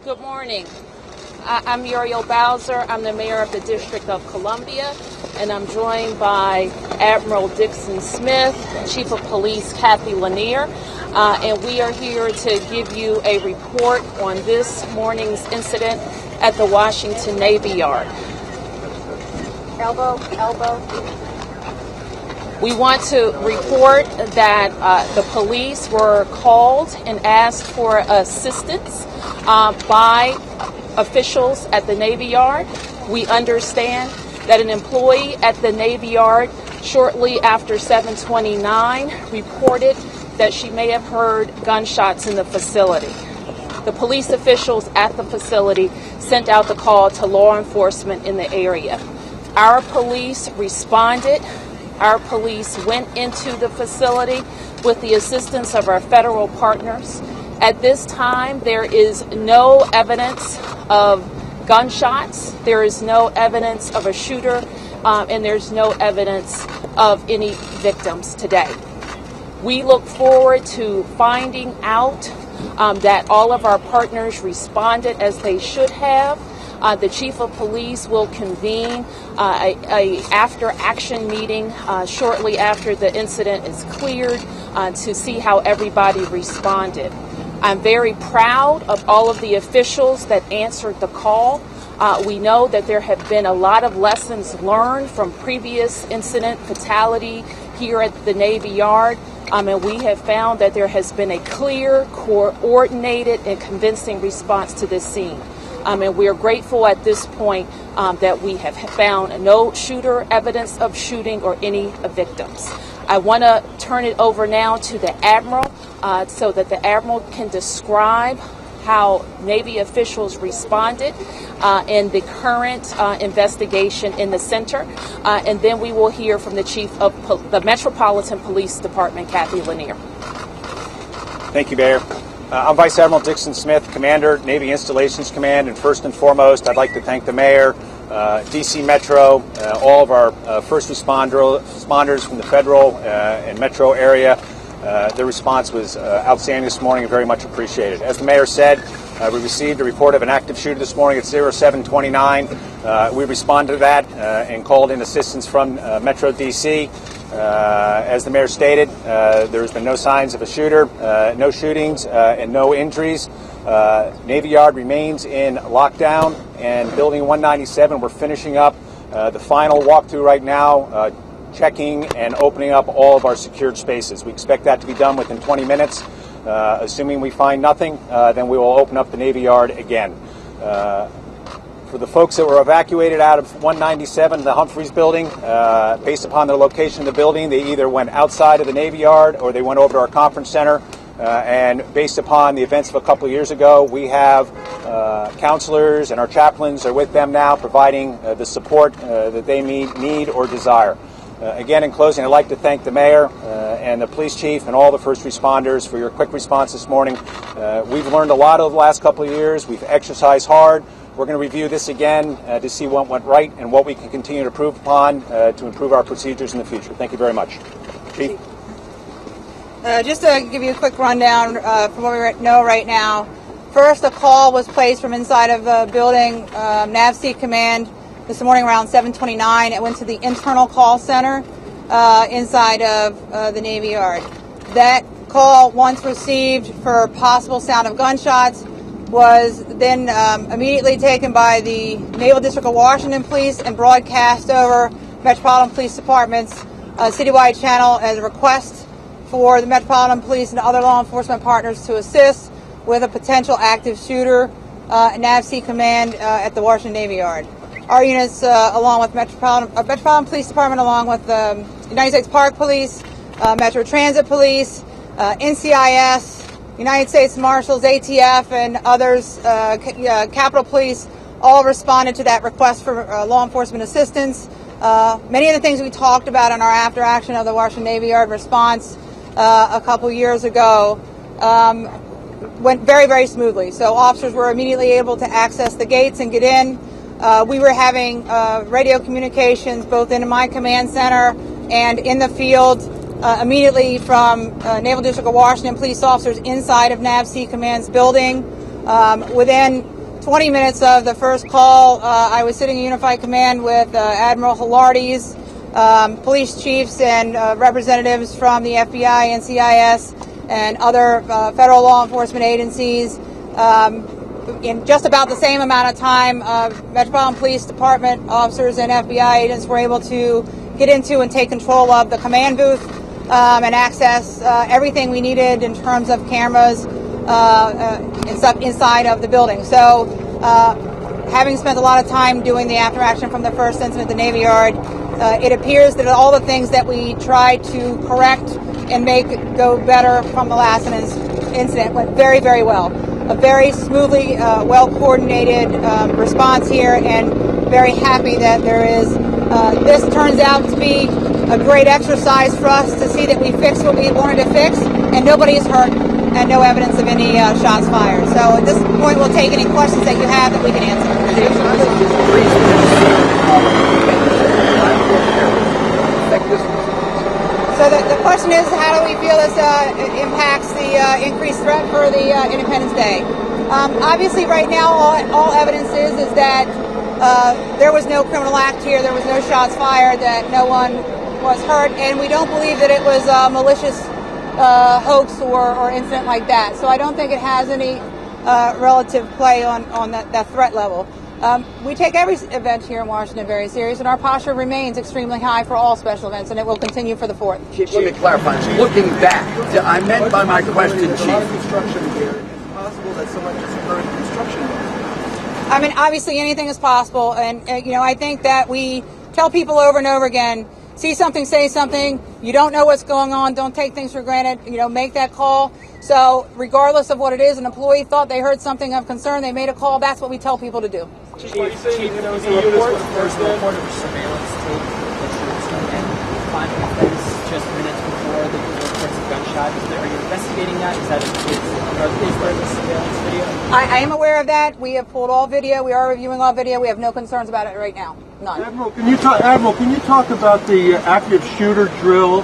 Good morning. I'm Muriel Bowser. I'm the mayor of the District of Columbia, and I'm joined by Admiral Dixon Smith, Chief of Police Cathy Lanier, and we are here to give you a report on this morning's incident at the Washington Navy Yard. Elbow. We want to report that the police were called and asked for assistance by officials at the Navy Yard. We understand that an employee at the Navy Yard shortly after 7:29 reported that she may have heard gunshots in the facility. The police officials at the facility sent out the call to law enforcement in the area. Our police responded. Our police went into the facility with the assistance of our federal partners. At this time, there is no evidence of gunshots. There is no evidence of a shooter, and there's no evidence of any victims today. We look forward to finding out that all of our partners responded as they should have. The Chief of Police will convene a after-action meeting shortly after the incident is cleared to see how everybody responded. I'm very proud of all of the officials that answered the call. We know that there have been a lot of lessons learned from previous incident fatality here at the Navy Yard, and we have found that there has been a clear, coordinated, and convincing response to this scene. And we are grateful at this point that we have found no shooter evidence of shooting or any victims. I want to turn it over now to the Admiral so that the Admiral can describe how Navy officials responded in the current investigation in the center. And then we will hear from the Chief of the Metropolitan Police Department, Cathy Lanier. Thank you, Mayor. I'm Vice Admiral Dixon Smith, Commander, Navy Installations Command, and first and foremost, I'd like to thank the Mayor, D.C. Metro, all of our first responders from the federal and metro area. Their response was outstanding this morning and very much appreciated. As the Mayor said, we received a report of an active shooter this morning at 07:29. We responded to that and called in assistance from Metro D.C. As the Mayor stated, there's been no signs of a shooter, no shootings, and no injuries. Navy Yard remains in lockdown, and Building 197, we're finishing up the final walkthrough right now, checking and opening up all of our secured spaces. We expect that to be done within 20 minutes. Assuming we find nothing, then we will open up the Navy Yard again. For the folks that were evacuated out of 197, the Humphreys building, based upon the location of the building, they either went outside of the Navy Yard or they went over to our conference center. And based upon the events of a couple of years ago, we have counselors and our chaplains are with them now, providing the support that they need or desire. Again, in closing, I'd like to thank the Mayor and the Police Chief and all the first responders for your quick response this morning. We've learned a lot over the last couple of years. We've exercised hard. We're going to review this again to see what went right and what we can continue to improve upon to improve our procedures in the future. Thank you very much. Chief? Just to give you a quick rundown from what we know right now. First, a call was placed from inside of the building, NAVC Command, this morning around 7:29. It went to the internal call center inside of the Navy Yard. That call, once received for possible sound of gunshots, was then immediately taken by the Naval District of Washington Police and broadcast over Metropolitan Police Department's citywide channel as a request for the Metropolitan Police and other law enforcement partners to assist with a potential active shooter at NAVC Command at the Washington Navy Yard. Our units, along with Metropolitan Police Department, along with the United States Park Police, Metro Transit Police, NCIS, United States Marshals, ATF, and others, Capitol Police, all responded to that request for law enforcement assistance. Many of the things we talked about in our after action of the Washington Navy Yard response a couple years ago went very, very smoothly. So officers were immediately able to access the gates and get in. We were having radio communications both in my command center and in the field immediately from Naval District of Washington police officers inside of NAVC Command's building. Within 20 minutes of the first call, I was sitting in Unified Command with Admiral Hilardes, police chiefs and representatives from the FBI, NCIS, and other federal law enforcement agencies. In just about the same amount of time, Metropolitan Police Department officers and FBI agents were able to get into and take control of the command booth and access everything we needed in terms of cameras and stuff inside of the building. So, having spent a lot of time doing the after action from the first incident at the Navy Yard, it appears that all the things that we tried to correct and make go better from the last incident went very, very well. A very smoothly, well-coordinated response here, and very happy that there is. This turns out to be a great exercise for us to see that we fixed what we wanted to fix, and nobody is hurt, and no evidence of any shots fired. So at this point, we'll take any questions that you have that we can answer. So the question is, how do we feel this impacts the increased threat for the Independence Day? Obviously, right now, all evidence is that there was no criminal act here, there was no shots fired, that no one was hurt, and we don't believe that it was a malicious hoax or incident like that. So I don't think it has any relative play on that threat level. We take every event here in Washington very serious, and our posture remains extremely high for all special events, and it will continue for the 4th. Chief, let me clarify. Looking back, I meant by my question, Chief. Construction here. Is it possible that someone just heard construction? I mean, obviously anything is possible, and I think that we tell people over and over again, see something, say something. You don't know what's going on. Don't take things for granted. Make that call. So regardless of what it is, an employee thought they heard something of concern, they made a call. That's what we tell people to do. Chief, there was a report of surveillance tape that shows and finding offense just minutes before the reports of gunshot. Are you investigating that? Is there a surveillance video? I am aware of that. We have pulled all video. We are reviewing all video. We have no concerns about it right now. None. Admiral, can you talk about the active shooter drill?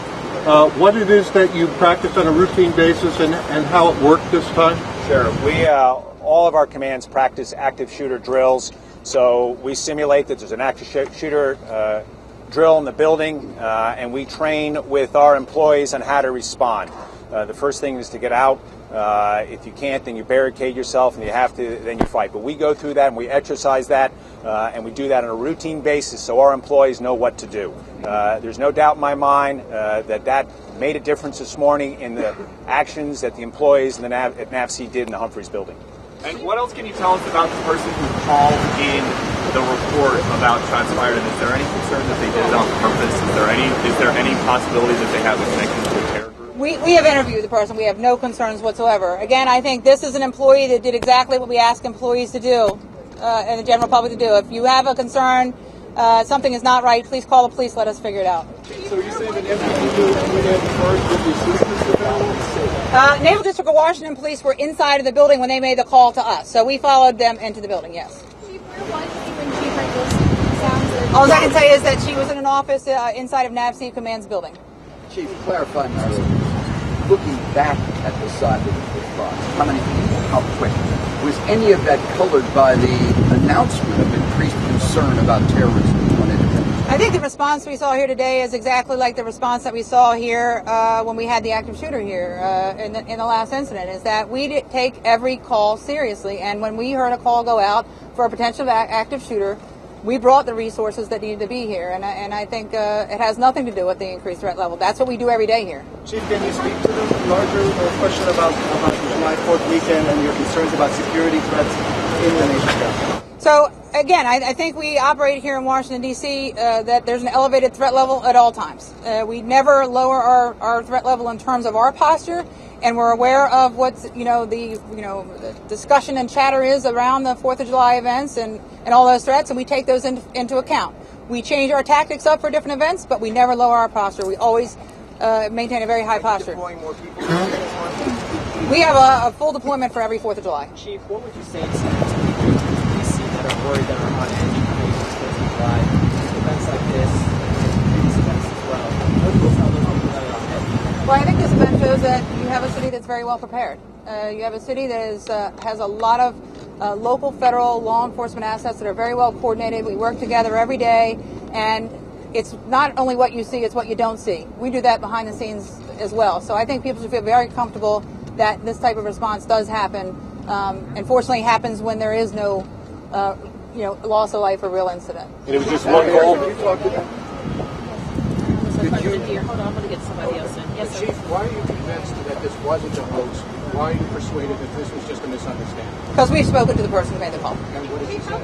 What it is that you practice on a routine basis and how it worked this time? Sure. We all of our commands practice active shooter drills. So we simulate that there's an active shooter drill in the building, and we train with our employees on how to respond. The first thing is to get out. If you can't, then you barricade yourself, and you have to, then you fight. But we go through that, and we exercise that, and we do that on a routine basis so our employees know what to do. There's no doubt in my mind that made a difference this morning in the actions that the employees at NAVC did in the Humphreys building. And what else can you tell us about the person who called in the report about shots fired? And is there any concern that they did it on purpose? Is there any possibility that they have a connection to a terror group? We have interviewed the person. We have no concerns whatsoever. Again, I think this is an employee that did exactly what we ask employees to do and the general public to do. If you have a concern, something is not right, please call the police. Let us figure it out. So you're saying that MPD went in first with the assistance of that? Naval District of Washington police were inside of the building when they made the call to us. So we followed them into the building, yes. All I can say is that she was in an office inside of NAVC Command's building. Chief, clarify now. Looking back at the side of the response, how many people, how quick, was any of that colored by the announcement of increased concern about terrorism on Independence? I think the response we saw here today is exactly like the response that we saw here when we had the active shooter here in the last incident, is that we take every call seriously, and when we heard a call go out for a potential active shooter, we brought the resources that needed to be here, and I think it has nothing to do with the increased threat level. That's what we do every day here. Chief, can you speak to the larger question about the July 4th weekend and your concerns about security threats in the nation's capital? So, again, I think we operate here in Washington, D.C., that there's an elevated threat level at all times. We never lower our threat level in terms of our posture, and we're aware of what's, the discussion and chatter is around the 4th of July events and all those threats, and we take those into account. We change our tactics up for different events, but we never lower our posture. We always maintain a very high posture. Deploying more people. We have a full deployment for every 4th of July. Chief, what would you say to DC that are worried that are on edge coming to 4th of July? Events like this, previous events as well. What do you tell those people that are on edge? Well, I think this event shows that you have a city that's very well prepared. You have a city that has a lot of local, federal law enforcement assets that are very well coordinated. We work together every day, and it's not only what you see, it's what you don't see. We do that behind the scenes as well. So I think people should feel very comfortable that this type of response does happen. Unfortunately, happens when there is no, loss of life or real incident. And it was just one call. Hold on, I'm going to get somebody else in. Yes, sir. Chief, why are you convinced that this wasn't a hoax? Why are you persuaded that this was just a misunderstanding? Because we've spoken to the person who made the call. And what did he say?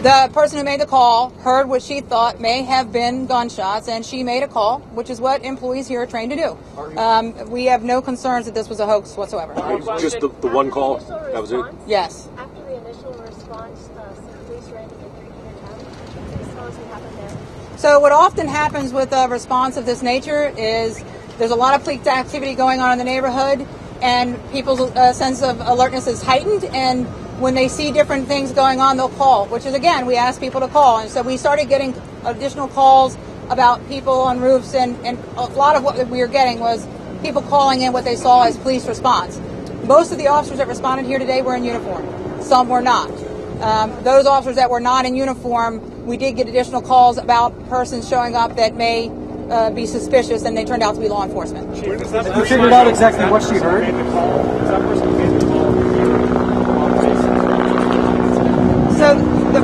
The person who made the call heard what she thought may have been gunshots, and she made a call, which is what employees here are trained to do. We have no concerns that this was a hoax whatsoever. Just the one call? That was it? Yes. After the initial response, some police ran to get 300 out. Can you tell us what happened there? So what often happens with a response of this nature is there's a lot of police activity going on in the neighborhood, and people's sense of alertness is heightened, and when they see different things going on, they'll call, which is, again, we ask people to call. And so we started getting additional calls about people on roofs, and a lot of what we were getting was people calling in what they saw as police response. Most of the officers that responded here today were in uniform. Some were not. Those officers that were not in uniform, we did get additional calls about persons showing up that may be suspicious, and they turned out to be law enforcement. You figured out exactly what she heard? So the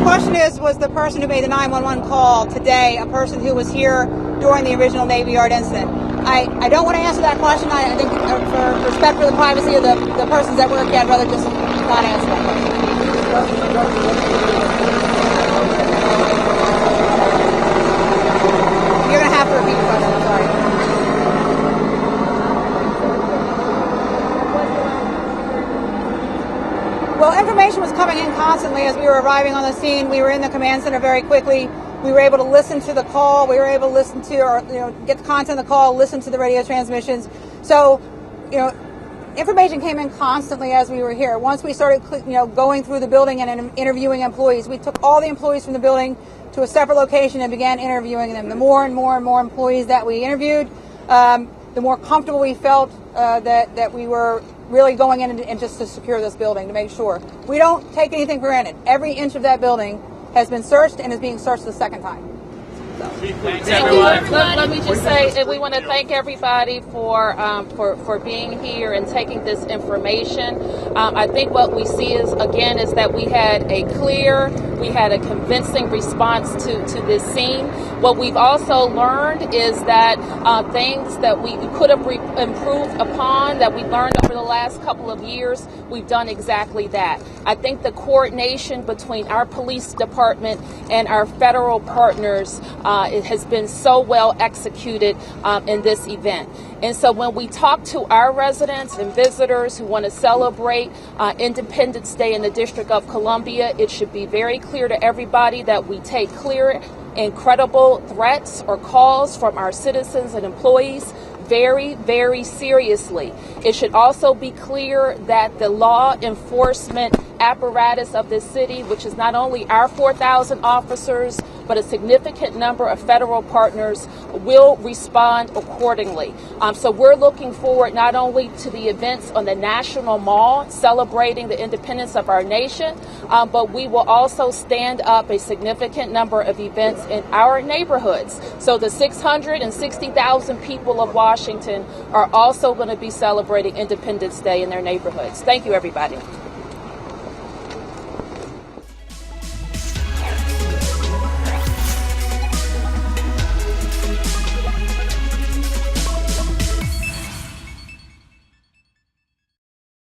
question is, was the person who made the 911 call today a person who was here during the original Navy Yard incident? I don't want to answer that question. I think for respect for the privacy of the persons that work here, I'd rather just not answer that question. You're going to have to repeat the question. I'm sorry. Well, information was coming in constantly as we were arriving on the scene. We were in the command center very quickly. We were able to listen to the call. We were able to listen to, or get the content of the call, listen to the radio transmissions. So, information came in constantly as we were here. Once we started, going through the building and interviewing employees, we took all the employees from the building to a separate location and began interviewing them. The more and more and more employees that we interviewed, the more comfortable we felt that we were really going in and just to secure this building, to make sure. We don't take anything for granted. Every inch of that building has been searched and is being searched the second time. Thank you. Let me just say that we want to thank everybody for being here and taking this information. I think what we see is that we had a convincing response to this scene. What we've also learned is that things that we could have improved upon, that we learned over the last couple of years, we've done exactly that. I think the coordination between our police department and our federal partners it has been so well executed in this event. And so when we talk to our residents and visitors who want to celebrate Independence Day in the District of Columbia, it should be very clear to everybody that we take clear and credible threats or calls from our citizens and employees very, very seriously. It should also be clear that the law enforcement apparatus of this city, which is not only our 4,000 officers, but a significant number of federal partners, will respond accordingly. So we're looking forward not only to the events on the National Mall celebrating the independence of our nation, but we will also stand up a significant number of events in our neighborhoods. So the 660,000 people of Washington are also going to be celebrating Independence Day in their neighborhoods. Thank you, everybody.